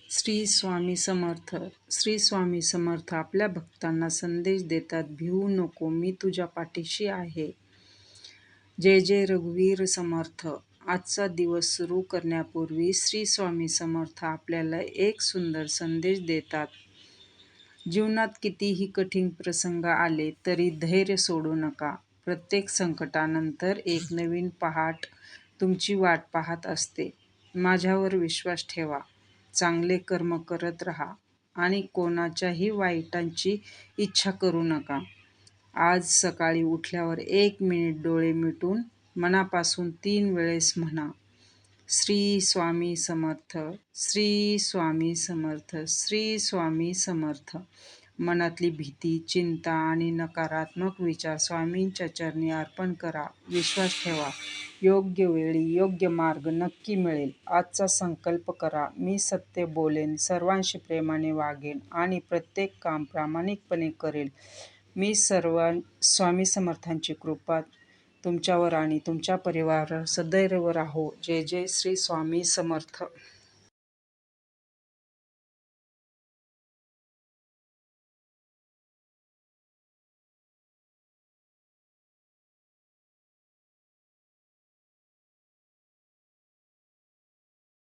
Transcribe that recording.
श्री स्वामी समर्थ. श्री स्वामी समर्थ आपल्या भक्तांना संदेश देतात, भिवू नको, मी तुझ्या पाठीशी आहे. जय जय रघुवीर समर्थ. आजचा दिवस सुरू करण्यापूर्वी श्री स्वामी समर्थ आपल्याला एक सुंदर संदेश देतात. जीवनात कितीही कठीण प्रसंग आले तरी धैर्य सोडू नका. प्रत्येक संकटानंतर एक नवीन पहाट तुमची वाट पाहत असते. माझ्यावर विश्वास ठेवा, चांगले कर्म करत राहा आणि कोणाच्याही वाईटांची इच्छा करू नका. आज सकाळी उठल्यावर 1 मिनिट डोळे मिटून मनापासून 3 वेळेस म्हणा, श्री स्वामी समर्थ, श्री स्वामी समर्थ, श्री स्वामी समर्थ. मनातली भीती, चिंता आणि नकारात्मक विचार स्वामींच्या चरणी अर्पण करा. विश्वास ठेवा, योग्य वेळी योग्य मार्ग नक्की मिळेल. आजचा संकल्प करा, मी सत्य बोलेन, सर्वांशी प्रेमाने वागेन आणि प्रत्येक काम प्रामाणिकपणे करेल. मी स्वामी समर्थांची कृपा तुमच्यावर आणि तुमच्या परिवारावर सदैव राहो. जय जय श्री स्वामी समर्थ.